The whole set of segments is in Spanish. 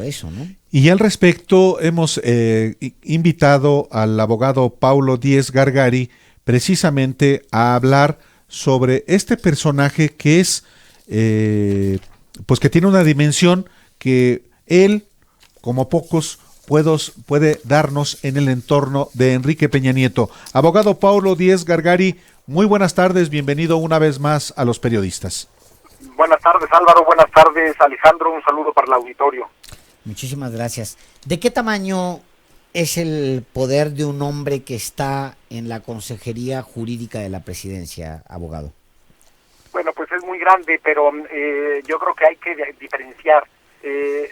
eso, ¿no? Y al respecto hemos invitado al abogado Paulo Díez Gargari precisamente a hablar sobre este personaje que es, pues que tiene una dimensión que él, como pocos, puede darnos en el entorno de Enrique Peña Nieto. Abogado Paulo Díez Gargari, muy buenas tardes, bienvenido una vez más a los periodistas. Buenas tardes, Álvaro. Buenas tardes, Alejandro. Un saludo para el auditorio. Muchísimas gracias. ¿De qué tamaño es el poder de un hombre que está en la Consejería Jurídica de la Presidencia, abogado? Bueno, pues es muy grande, pero yo creo que hay que diferenciar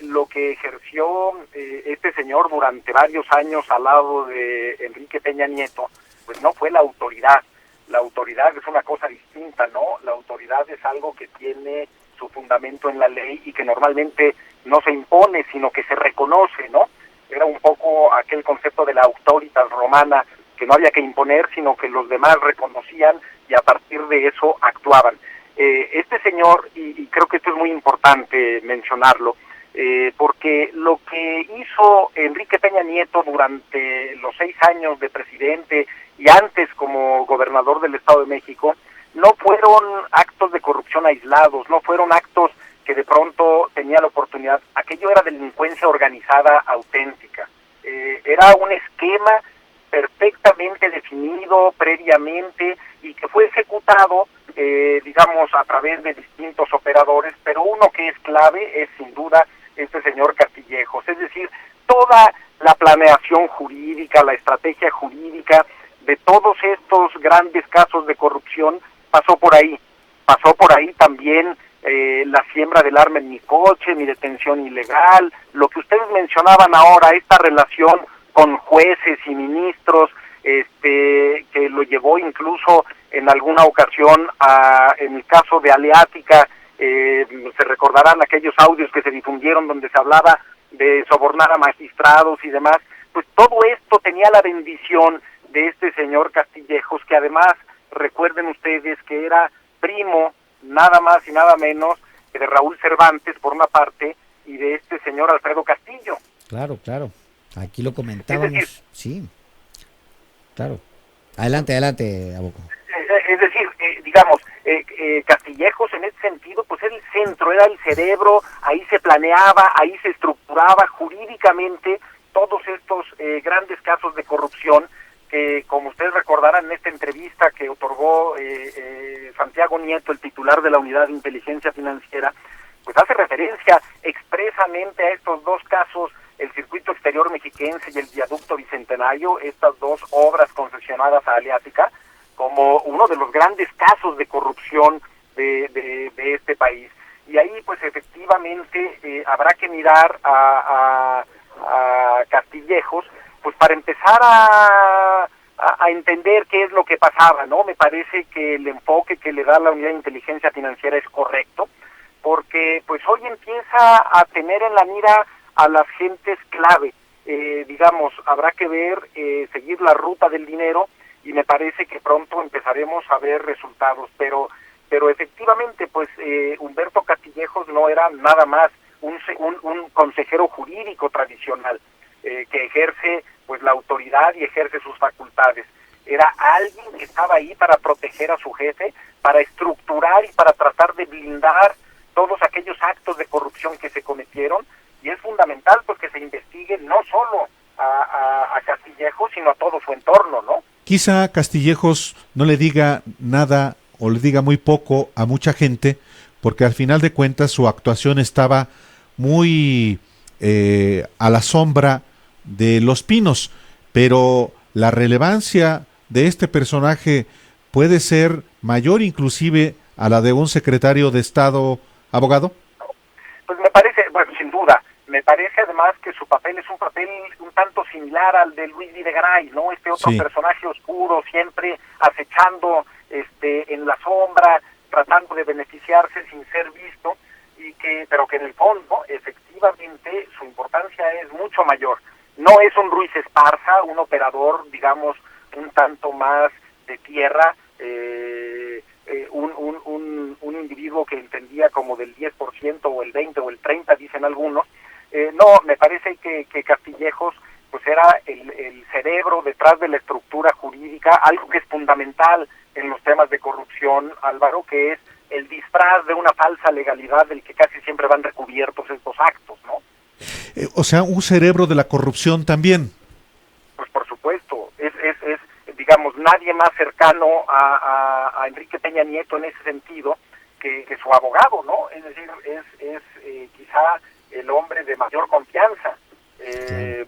lo que ejerció este señor durante varios años al lado de Enrique Peña Nieto, pues no fue la autoridad. La autoridad es una cosa distinta, ¿no? La autoridad es algo que tiene su fundamento en la ley y que normalmente no se impone, sino que se reconoce, ¿no? Era un poco aquel concepto de la autoritas romana, que no había que imponer, sino que los demás reconocían y a partir de eso actuaban. Este señor, y creo que esto es muy importante mencionarlo, porque lo que hizo Enrique Peña Nieto durante los 6 años de presidente y antes como gobernador del Estado de México, no fueron actos de corrupción aislados, no fueron actos que de pronto tenía la oportunidad, aquello era delincuencia organizada auténtica, era un esquema perfectamente definido previamente y que fue ejecutado, digamos, a través de distintos operadores, pero uno que es clave es sin duda este señor Castillejos, es decir, toda la planeación jurídica, la estrategia jurídica de todos estos grandes casos de corrupción pasó por ahí también la siembra del arma en mi coche, mi detención ilegal, lo que ustedes mencionaban ahora, esta relación con jueces y ministros, que lo llevó incluso en alguna ocasión en el caso de Aleática, se recordarán aquellos audios que se difundieron donde se hablaba de sobornar a magistrados y demás, pues todo esto tenía la bendición de este señor Castillejos, que además, recuerden ustedes que era primo, nada más y nada menos, que de Raúl Cervantes, por una parte, y de este señor Alfredo Castillo. Claro, claro. Aquí lo Es decir, comentábamos. Sí, claro. Adelante, adelante, abogado. digamos, Castillejos en ese sentido, pues era el centro, era el cerebro, ahí se planeaba, ahí se estructuraba jurídicamente todos estos grandes casos de corrupción que, como ustedes recordarán en esta entrevista que otorgó Santiago Nieto, el titular de la Unidad de Inteligencia Financiera, pues hace referencia expresamente a estos dos casos, el Circuito Exterior Mexiquense y el Viaducto Bicentenario, estas dos obras concesionadas a Aleática, como uno de los grandes casos de corrupción de este país. Y ahí, pues efectivamente, habrá que mirar a Castillejos, pues para empezar a entender qué es lo que pasaba, ¿no? Me parece que el enfoque que le da la Unidad de Inteligencia Financiera es correcto, porque pues hoy empieza a tener en la mira a las gentes clave. Digamos, habrá que ver, seguir la ruta del dinero, y me parece que pronto empezaremos a ver resultados, pero efectivamente, pues Humberto Castillejos no era nada más un consejero jurídico tradicional, que ejerce pues la autoridad y ejerce sus facultades. Era alguien que estaba ahí para proteger a su jefe, para estructurar y para tratar de blindar todos aquellos actos de corrupción que se cometieron, y es fundamental pues que se investigue no solo a Castillejos, sino a todo su entorno, ¿no? Quizá Castillejos no le diga nada o le diga muy poco a mucha gente, porque al final de cuentas su actuación estaba muy a la sombra de Los Pinos, pero la relevancia de este personaje puede ser mayor inclusive a la de un secretario de Estado, abogado. Pues me parece, bueno, sin duda, me parece además que su papel es un papel un tanto similar al de Luis Videgaray, ¿no? Este otro Sí. personaje oscuro, siempre acechando en la sombra, tratando de beneficiarse sin ser visto, pero que en el fondo, efectivamente, su importancia es mucho mayor. No es un Ruiz Esparza, un operador, digamos, un tanto más de tierra, un individuo que entendía como del 10% o el 20 o el 30, dicen algunos, No, me parece que Castillejos pues era el cerebro detrás de la estructura jurídica, algo que es fundamental en los temas de corrupción, Álvaro, que es el disfraz de una falsa legalidad del que casi siempre van recubiertos estos actos, ¿no? O sea, un cerebro de la corrupción también. Pues por supuesto, es digamos, nadie más cercano a Enrique Peña Nieto en ese sentido que su abogado, ¿no? Es decir, es quizá el hombre de mayor confianza.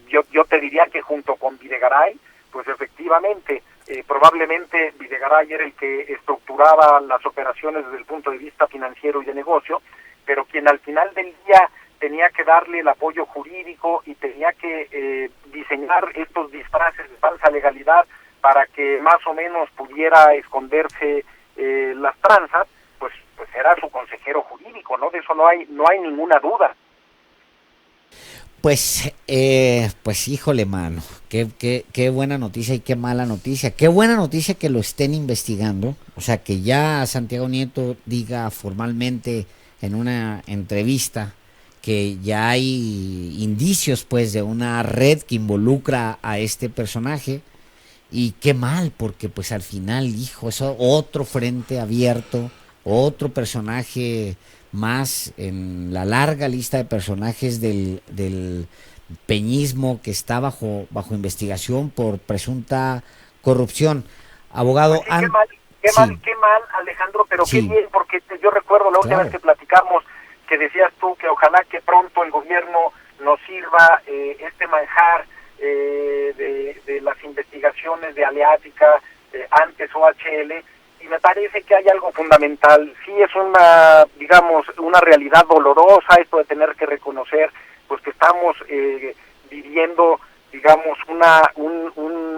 Yo te diría que junto con Videgaray, pues efectivamente, probablemente Videgaray era el que estructuraba las operaciones desde el punto de vista financiero y de negocio, pero quien al final del día tenía que darle el apoyo jurídico y tenía que diseñar estos disfraces de falsa legalidad para que más o menos pudiera esconderse las tranzas, pues era su consejero jurídico, ¿no? De eso no hay ninguna duda. Pues híjole, mano, qué buena noticia y qué mala noticia. Qué buena noticia que lo estén investigando, o sea, que ya Santiago Nieto diga formalmente en una entrevista que ya hay indicios, pues, de una red que involucra a este personaje. Y qué mal, porque pues al final, hijo, eso otro frente abierto, otro personaje más en la larga lista de personajes del peñismo que está bajo investigación por presunta corrupción. Abogado, pues sí, qué mal, Alejandro, pero sí, qué bien, porque yo recuerdo la última vez que platicamos que decías tú que ojalá que pronto el gobierno nos sirva este manjar de las investigaciones de Aleática, antes OHL, y me parece que hay algo fundamental. Sí, es una realidad dolorosa esto de tener que reconocer pues que estamos viviendo, digamos,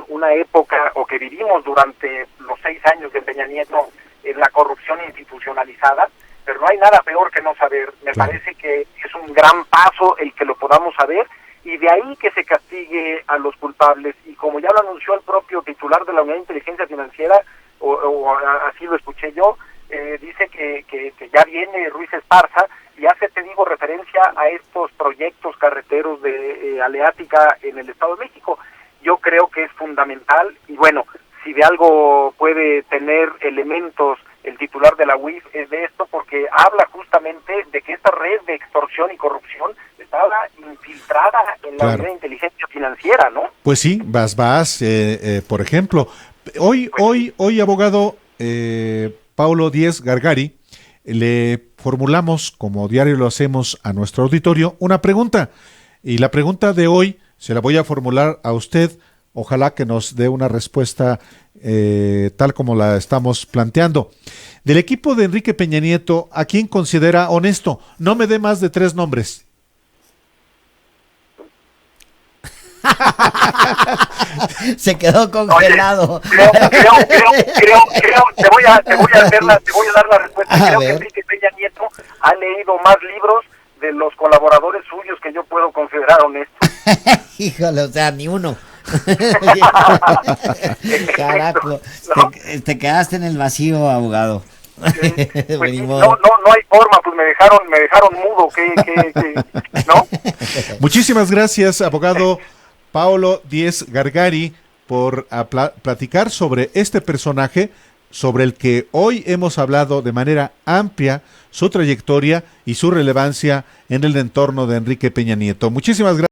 una época, o que vivimos durante los 6 años de Peña Nieto, en la corrupción institucionalizada, pero no hay nada peor que no saber. Me parece que es un gran paso el que lo podamos saber, y de ahí que se castigue a los culpables. Y como ya lo anunció el propio titular de la Unidad de Inteligencia Financiera, o así lo escuché yo, dice que ya viene Ruiz Esparza, y hace, te digo, referencia a estos proyectos carreteros de Aleática en el Estado de México. Yo creo que es fundamental, y bueno, si de algo puede tener elementos el titular de la UIF es de esto, porque habla justamente de que esta red de extorsión y corrupción estaba infiltrada en la Unidad de Inteligencia Financiera, ¿no? Pues sí, por ejemplo, hoy abogado Paulo Díez Gargari, le formulamos, como diario lo hacemos a nuestro auditorio, una pregunta, y la pregunta de hoy se la voy a formular a usted. Ojalá que nos dé una respuesta tal como la estamos planteando. Del equipo de Enrique Peña Nieto, ¿a quién considera honesto? No me dé más de 3 nombres. Se quedó congelado. Oye, creo, te voy a dar la respuesta. Creo que Enrique Peña Nieto ha leído más libros de los colaboradores suyos que yo puedo considerar honestos. Híjole, o sea, ni uno. Carajo, ¿no? Te quedaste en el vacío, abogado. Pues, no hay forma, pues me dejaron mudo, ¿no? Muchísimas gracias, abogado Paulo Díez Gargari, por platicar sobre este personaje, sobre el que hoy hemos hablado de manera amplia, su trayectoria y su relevancia en el entorno de Enrique Peña Nieto. Muchísimas gracias.